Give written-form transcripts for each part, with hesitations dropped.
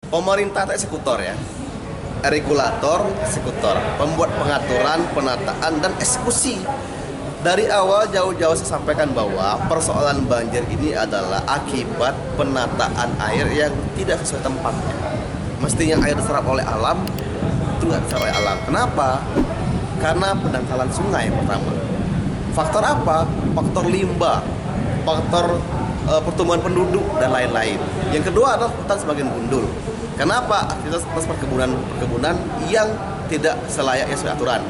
Pemerintah itu eksekutor ya, regulator, eksekutor, pembuat pengaturan, penataan, dan eksekusi. Dari awal jauh-jauh saya sampaikan bahwa persoalan banjir ini adalah akibat penataan air yang tidak sesuai tempatnya. Mestinya air diserap oleh alam, itu nggak diserap oleh alam. Kenapa? Karena pendangkalan sungai pertama. Faktor apa? Faktor limbah, faktor pertumbuhan penduduk, dan lain-lain. Yang kedua adalah hutan sebagian gundul. Kenapa? Aktivitas perkebunan yang tidak selayaknya sesuai aturan,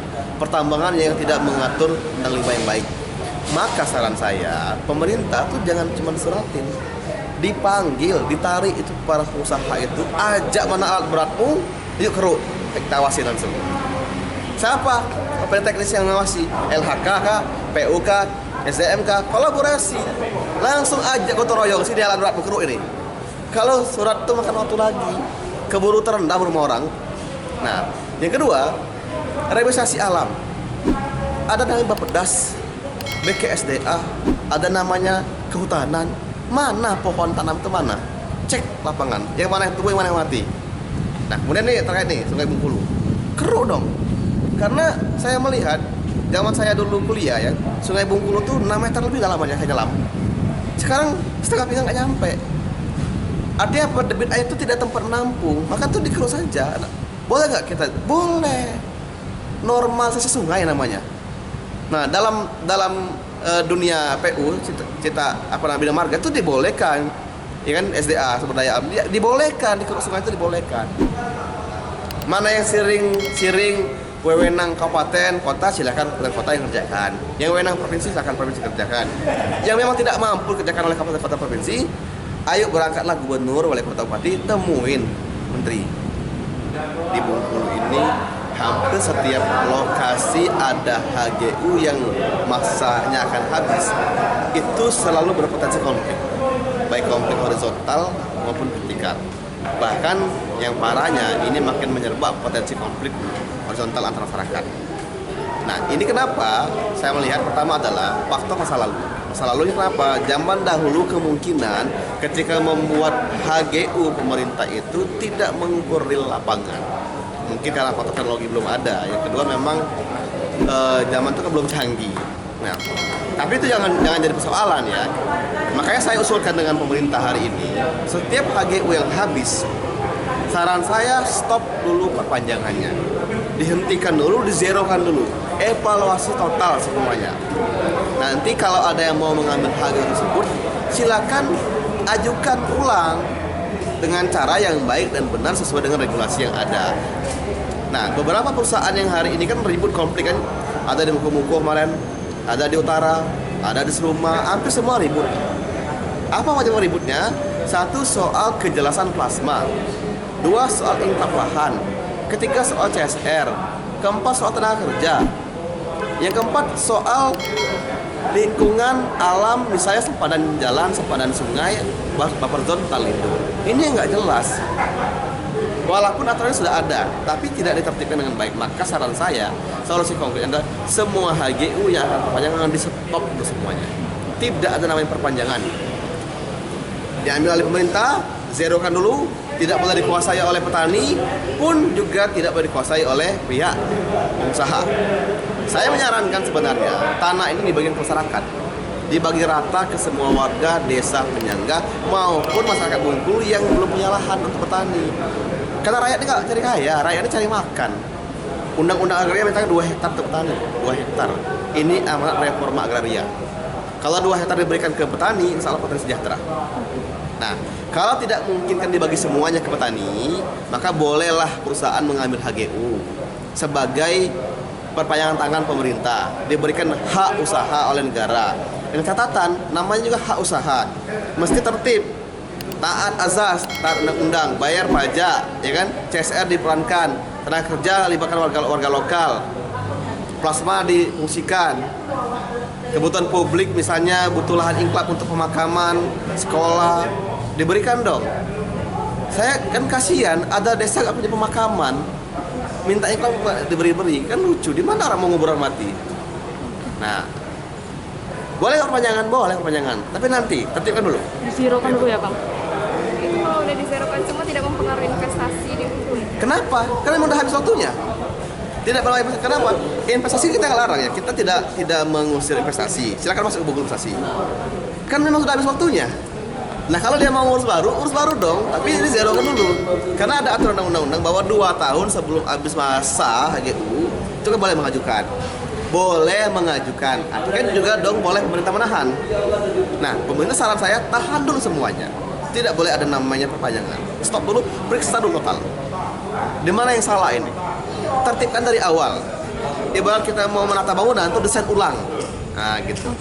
pertambangan yang tidak mengatur tentang limbah yang baik. Maka saran saya, pemerintah tuh jangan cuma suratin, dipanggil, ditarik itu para pengusaha itu, ajak mana alat beratmu, yuk keruk, kita awasi langsung. Siapa? Apa teknis yang mengawasi? LHK kah? PU kah? SDM kah? Kolaborasi. Langsung ajak gotong royong, sini alat beratmu keruk ini. Kalau surat itu makan waktu lagi, keburu terendam rumah orang. Nah, yang kedua, revitalisasi alam. Ada namanya Bappedas, BKSDA, ada namanya kehutanan. Mana pohon tanam itu mana? Cek lapangan. Yang mana yang tumbuh, yang mana yang mati. Nah, kemudian nih terkait nih Sungai Bengkulu. Keruk dong. Karena saya melihat zaman saya dulu kuliah ya, Sungai Bengkulu tuh 6 meter lebih dalamannya saya nyelam. Sekarang setengah pinggang nggak nyampe. Artinya apa? Debit air itu tidak tempat menampung, maka tuh dikeruk saja. Boleh nggak kita? Boleh. Normalisasi sungai namanya. Nah, dalam dunia PU cita bina marga itu dibolehkan, ya kan, SDA sumber daya alam dibolehkan, dikeruk sungai itu dibolehkan. Mana yang sering wewenang kabupaten, kota, silakan kota yang kerjakan. Yang wewenang provinsi silakan provinsi kerjakan. Yang memang tidak mampu kerjakan oleh kabupaten kota provinsi, ayo berangkatlah gubernur, wali kota, bupati, temuin menteri. Di Bengkulu ini hampir setiap lokasi ada HGU yang masanya akan habis. Itu selalu berpotensi konflik, baik konflik horizontal maupun vertikal. Bahkan yang parahnya ini makin menyerap potensi konflik horizontal antar masyarakat. Nah, ini kenapa saya melihat pertama adalah faktor masa lalu. Masa lalunya kenapa? Zaman dahulu kemungkinan ketika membuat HGU pemerintah itu tidak mengukur real lapangan. Mungkin karena faktor teknologi belum ada. Yang kedua memang zaman itu kan belum canggih. Nah, tapi itu jangan jadi persoalan ya. Makanya saya usulkan dengan pemerintah hari ini, setiap HGU yang habis, saran saya stop dulu perpanjangannya. Dihentikan dulu, dizerokan dulu. Evaluasi total semuanya. Nanti kalau ada yang mau mengambil HGU tersebut, silakan ajukan ulang dengan cara yang baik dan benar sesuai dengan regulasi yang ada. Nah, beberapa perusahaan yang hari ini kan ribut konflik kan, ada di Muko-Muko kemarin, ada di utara, ada di Seruma, hampir semua ribut. Apa macam ributnya? Satu, soal kejelasan plasma. Dua, soal inkrah lahan. Ketiga, soal CSR. Keempat, soal tenaga kerja. Yang keempat, soal lingkungan alam, misalnya sempadan jalan, sempadan sungai, buffer zone, hutan lindung. Ini nggak jelas. Walaupun aturannya sudah ada, tapi tidak ditertibkan dengan baik. Maka saran saya, solusi konkret adalah semua HGU yang akan perpanjangan di stop dulu semuanya. Tidak ada namanya perpanjangan. Diambil oleh pemerintah, zerokan dulu. Tidak boleh dikuasai oleh petani, pun juga tidak boleh dikuasai oleh pihak pengusaha. Saya menyarankan sebenarnya tanah ini dibagikan ke masyarakat, dibagi rata ke semua warga desa penyangga maupun masyarakat Bengkulu yang belum punya lahan untuk petani. Karena rakyat ini nggak cari kaya, rakyat ini cari makan. Undang-undang agraria minta 2 hektar untuk petani, 2 hektar. Ini amanat reforma agraria. Kalau 2 hektar diberikan ke petani, insya Allah petani sejahtera. Nah, kalau tidak mungkin kan dibagi semuanya ke petani, maka bolehlah perusahaan mengambil HGU sebagai perpanjangan tangan pemerintah, diberikan hak usaha oleh negara. Dengan catatan, namanya juga hak usaha, mesti tertib, taat azas, taat undang-undang, bayar pajak, ya kan? CSR diperankan, tenaga kerja libatkan warga lokal, plasma difungsikan, kebutuhan publik misalnya butuh lahan inklap untuk pemakaman, sekolah, diberikan dong. Saya kan kasihan, ada desa nggak punya pemakaman, minta inklap diberi-beri, kan lucu. Di mana orang mau ngubur mati? Nah, boleh perpanjangan, tapi nanti tertibkan dulu. Disirokan dulu ya, Bang. itu kalau udah dizerokan semua tidak mempengaruhi investasi di Hulu? Kenapa? Karena memang udah habis waktunya. Tidak perlu investasi. Kenapa? Investasi kita nggak larang ya. Kita tidak mengusir investasi. Silakan masuk ke buku investasi. Kan memang sudah habis waktunya. Nah kalau dia mau urus baru dong. Tapi ini zerokan dulu. Karena ada aturan undang-undang bahwa 2 tahun sebelum habis masa HGU itu kan boleh mengajukan. Boleh mengajukan. Kan juga dong boleh pemerintah menahan. Nah pemerintah saran saya tahan dulu semuanya. Tidak boleh ada namanya perpanjangan. Stop dulu, periksa dulu total. Di mana yang salah ini? Tertibkan dari awal. Ibarat kita mau menata bangunan, tuh desain ulang. Nah gitu.